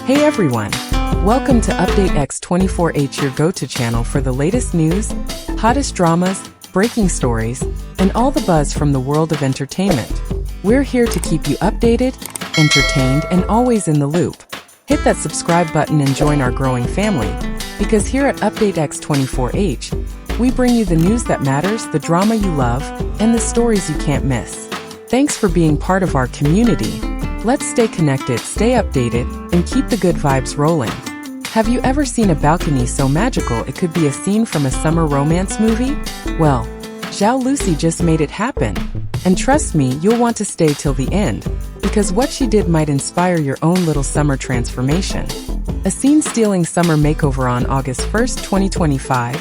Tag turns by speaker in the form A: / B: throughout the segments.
A: Hey everyone! Welcome to Update X24H, your go-to channel for the latest news, hottest dramas, breaking stories, and all the buzz from the world of entertainment. We're here to keep you updated, entertained, and always in the loop. Hit that subscribe button and join our growing family, because here at Update X24H, we bring you the news that matters, the drama you love, and the stories you can't miss. Thanks for being part of our community. Let's stay connected, stay updated, and keep the good vibes rolling. Have you ever seen a balcony so magical it could be a scene from a summer romance movie? Well, Zhao Lusi just made it happen. And trust me, you'll want to stay till the end, because what she did might inspire your own little summer transformation. A scene-stealing summer makeover on August 1st, 2025,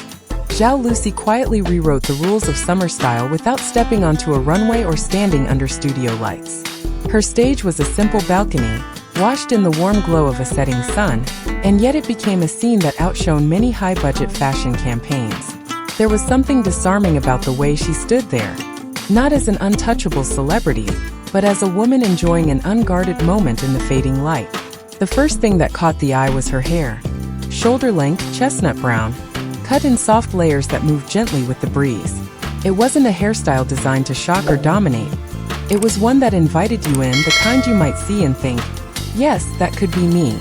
A: Zhao Lusi quietly rewrote the rules of summer style without stepping onto a runway or standing under studio lights. Her stage was a simple balcony, washed in the warm glow of a setting sun, and yet it became a scene that outshone many high-budget fashion campaigns. There was something disarming about the way she stood there, not as an untouchable celebrity, but as a woman enjoying an unguarded moment in the fading light. The first thing that caught the eye was her hair. Shoulder-length, chestnut-brown, cut in soft layers that moved gently with the breeze. It wasn't a hairstyle designed to shock or dominate. It was one that invited you in, the kind you might see and think, yes, that could be me.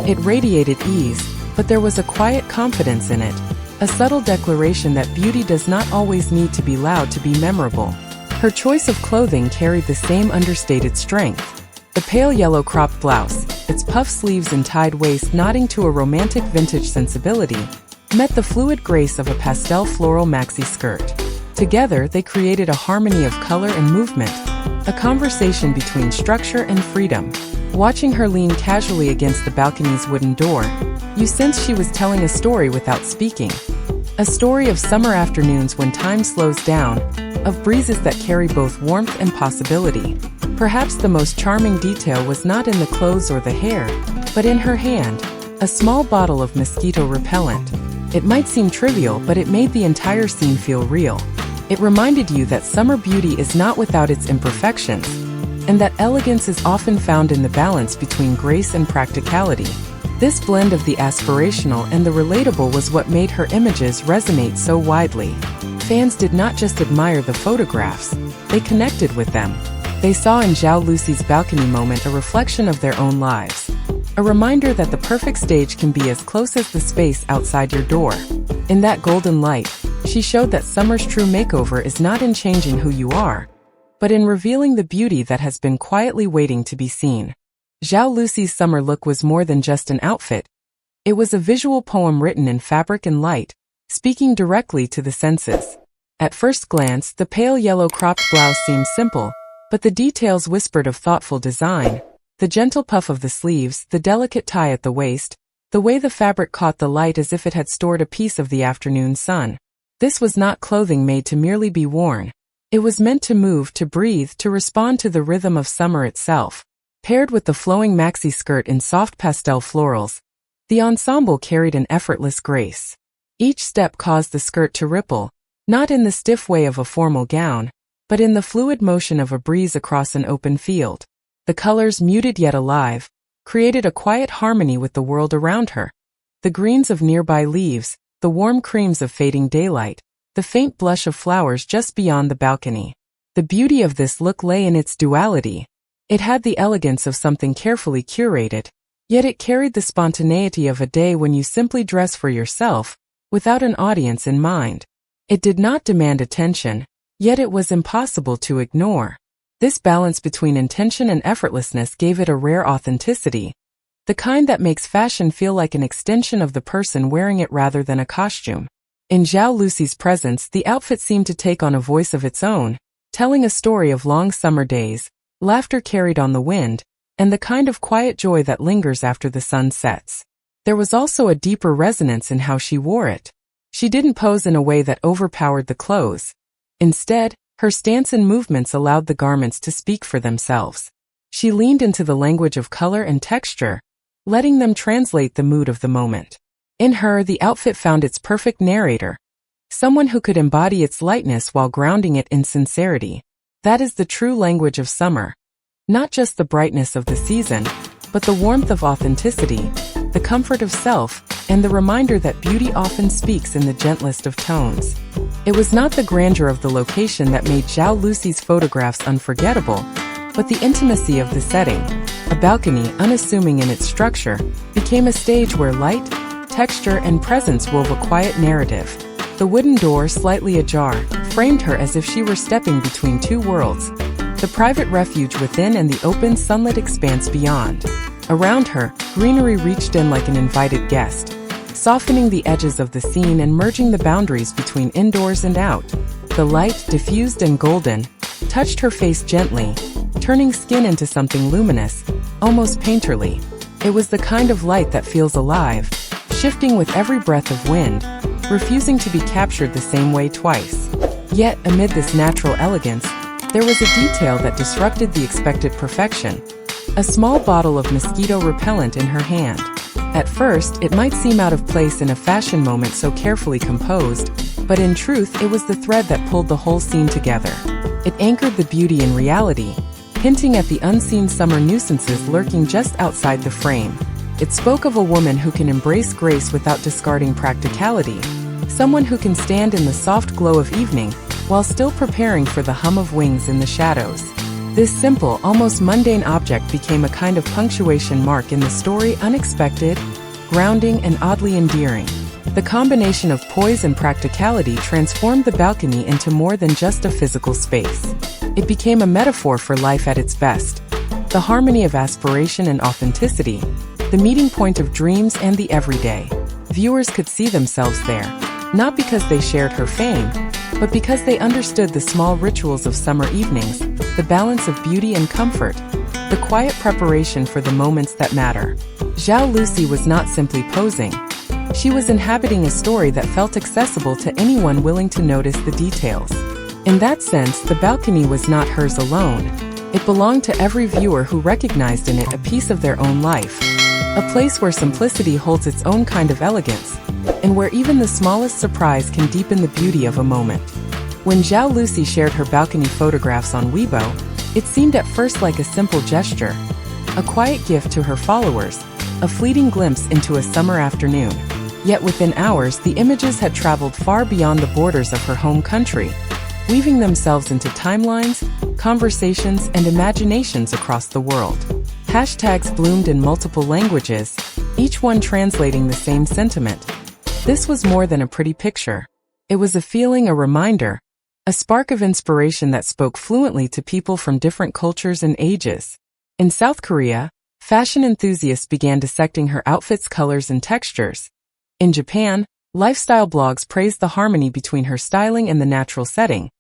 A: It radiated ease, but there was a quiet confidence in it, a subtle declaration that beauty does not always need to be loud to be memorable. Her choice of clothing carried the same understated strength. The pale yellow cropped blouse, its puff sleeves and tied waist nodding to a romantic vintage sensibility, met the fluid grace of a pastel floral maxi skirt. Together, they created a harmony of color and movement, a conversation between structure and freedom. Watching her lean casually against the balcony's wooden door, you sensed she was telling a story without speaking. A story of summer afternoons when time slows down, of breezes that carry both warmth and possibility. Perhaps the most charming detail was not in the clothes or the hair, but in her hand, a small bottle of mosquito repellent. It might seem trivial, but it made the entire scene feel real. It reminded you that summer beauty is not without its imperfections, and that elegance is often found in the balance between grace and practicality. This blend of the aspirational and the relatable was what made her images resonate so widely. Fans did not just admire the photographs, they connected with them. They saw in Zhao Lusi's balcony moment a reflection of their own lives. A reminder that the perfect stage can be as close as the space outside your door. In that golden light, she showed that summer's true makeover is not in changing who you are, but in revealing the beauty that has been quietly waiting to be seen. Zhao Lusi's summer look was more than just an outfit. It was a visual poem written in fabric and light, speaking directly to the senses. At first glance, the pale yellow cropped blouse seemed simple, but the details whispered of thoughtful design. The gentle puff of the sleeves, the delicate tie at the waist, the way the fabric caught the light as if it had stored a piece of the afternoon sun. This was not clothing made to merely be worn. It was meant to move, to breathe, to respond to the rhythm of summer itself. Paired with the flowing maxi skirt in soft pastel florals, the ensemble carried an effortless grace. Each step caused the skirt to ripple, not in the stiff way of a formal gown, but in the fluid motion of a breeze across an open field. The colors, muted yet alive, created a quiet harmony with the world around her. The greens of nearby leaves, the warm creams of fading daylight, the faint blush of flowers just beyond the balcony. The beauty of this look lay in its duality. It had the elegance of something carefully curated, yet it carried the spontaneity of a day when you simply dress for yourself, without an audience in mind. It did not demand attention, yet it was impossible to ignore. This balance between intention and effortlessness gave it a rare authenticity, the kind that makes fashion feel like an extension of the person wearing it rather than a costume. In Zhao Lusi's presence, the outfit seemed to take on a voice of its own, telling a story of long summer days, laughter carried on the wind, and the kind of quiet joy that lingers after the sun sets. There was also a deeper resonance in how she wore it. She didn't pose in a way that overpowered the clothes. Instead, her stance and movements allowed the garments to speak for themselves. She leaned into the language of color and texture, letting them translate the mood of the moment. In her, the outfit found its perfect narrator, someone who could embody its lightness while grounding it in sincerity. That is the true language of summer. Not just the brightness of the season, but the warmth of authenticity, the comfort of self, and the reminder that beauty often speaks in the gentlest of tones. It was not the grandeur of the location that made Zhao Lusi's photographs unforgettable, but the intimacy of the setting. A balcony, unassuming in its structure, became a stage where light, texture, and presence wove a quiet narrative. The wooden door, slightly ajar, framed her as if she were stepping between two worlds, the private refuge within and the open, sunlit expanse beyond. Around her, greenery reached in like an invited guest, softening the edges of the scene and merging the boundaries between indoors and out. The light, diffused and golden, touched her face gently, turning skin into something luminous, almost painterly. It was the kind of light that feels alive, shifting with every breath of wind, refusing to be captured the same way twice. Yet, amid this natural elegance, there was a detail that disrupted the expected perfection. A small bottle of mosquito repellent in her hand. At first, it might seem out of place in a fashion moment so carefully composed, but in truth, it was the thread that pulled the whole scene together. It anchored the beauty in reality, hinting at the unseen summer nuisances lurking just outside the frame. It spoke of a woman who can embrace grace without discarding practicality, someone who can stand in the soft glow of evening while still preparing for the hum of wings in the shadows. This simple, almost mundane object became a kind of punctuation mark in the story, unexpected, grounding, and oddly endearing. The combination of poise and practicality transformed the balcony into more than just a physical space. It became a metaphor for life at its best. The harmony of aspiration and authenticity, the meeting point of dreams and the everyday. Viewers could see themselves there, not because they shared her fame, but because they understood the small rituals of summer evenings, the balance of beauty and comfort, the quiet preparation for the moments that matter. Zhao Lusi was not simply posing. She was inhabiting a story that felt accessible to anyone willing to notice the details. In that sense, the balcony was not hers alone. It belonged to every viewer who recognized in it a piece of their own life. A place where simplicity holds its own kind of elegance, and where even the smallest surprise can deepen the beauty of a moment. When Zhao Lusi shared her balcony photographs on Weibo, it seemed at first like a simple gesture, a quiet gift to her followers, a fleeting glimpse into a summer afternoon. Yet within hours, the images had traveled far beyond the borders of her home country, weaving themselves into timelines, conversations, and imaginations across the world. Hashtags bloomed in multiple languages, each one translating the same sentiment. This was more than a pretty picture. It was a feeling, a reminder, a spark of inspiration that spoke fluently to people from different cultures and ages. In South Korea, fashion enthusiasts began dissecting her outfit's colors and textures. In Japan, lifestyle blogs praised the harmony between her styling and the natural setting.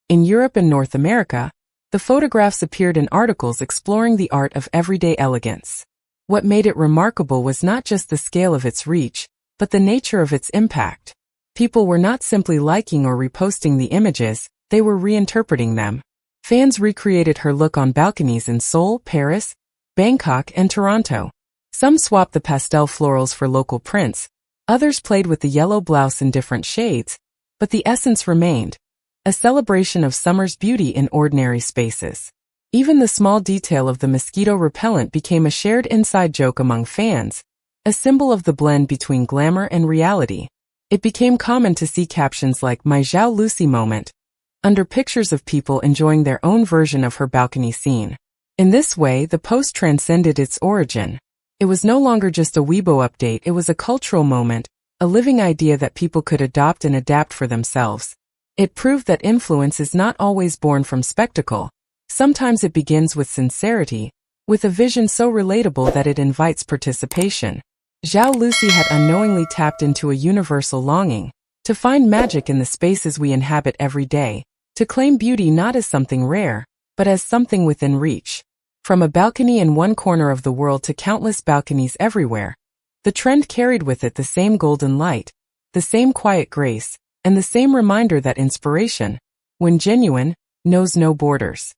A: In Europe and North America, the photographs appeared in articles exploring the art of everyday elegance. What made it remarkable was not just the scale of its reach, but the nature of its impact. People were not simply liking or reposting the images, they were reinterpreting them. Fans recreated her look on balconies in Seoul, Paris, Bangkok, and Toronto. Some swapped the pastel florals for local prints, others played with the yellow blouse in different shades, but the essence remained, a celebration of summer's beauty in ordinary spaces. Even the small detail of the mosquito repellent became a shared inside joke among fans, a symbol of the blend between glamour and reality. It became common to see captions like "My Zhao Lusi moment" under pictures of people enjoying their own version of her balcony scene. In this way, the post transcended its origin. It was no longer just a Weibo update, it was a cultural moment, a living idea that people could adopt and adapt for themselves. It proved that influence is not always born from spectacle. Sometimes it begins with sincerity, with a vision so relatable that it invites participation. Zhao Lusi had unknowingly tapped into a universal longing to find magic in the spaces we inhabit every day, to claim beauty not as something rare, but as something within reach. From a balcony in one corner of the world to countless balconies everywhere, the trend carried with it the same golden light, the same quiet grace, and the same reminder that inspiration, when genuine, knows no borders.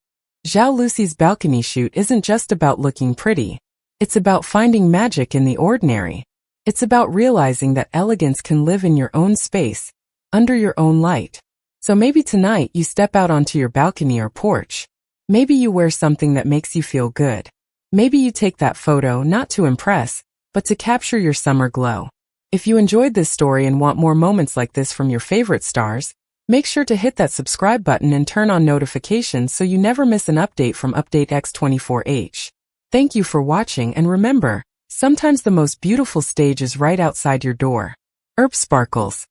A: Zhao Lusi's balcony shoot isn't just about looking pretty. It's about finding magic in the ordinary. It's about realizing that elegance can live in your own space, under your own light. So maybe tonight you step out onto your balcony or porch. Maybe you wear something that makes you feel good. Maybe you take that photo not to impress, but to capture your summer glow. If you enjoyed this story and want more moments like this from your favorite stars, make sure to hit that subscribe button and turn on notifications so you never miss an update from Update X24H. Thank you for watching, and remember, sometimes the most beautiful stage is right outside your door. Sparkles.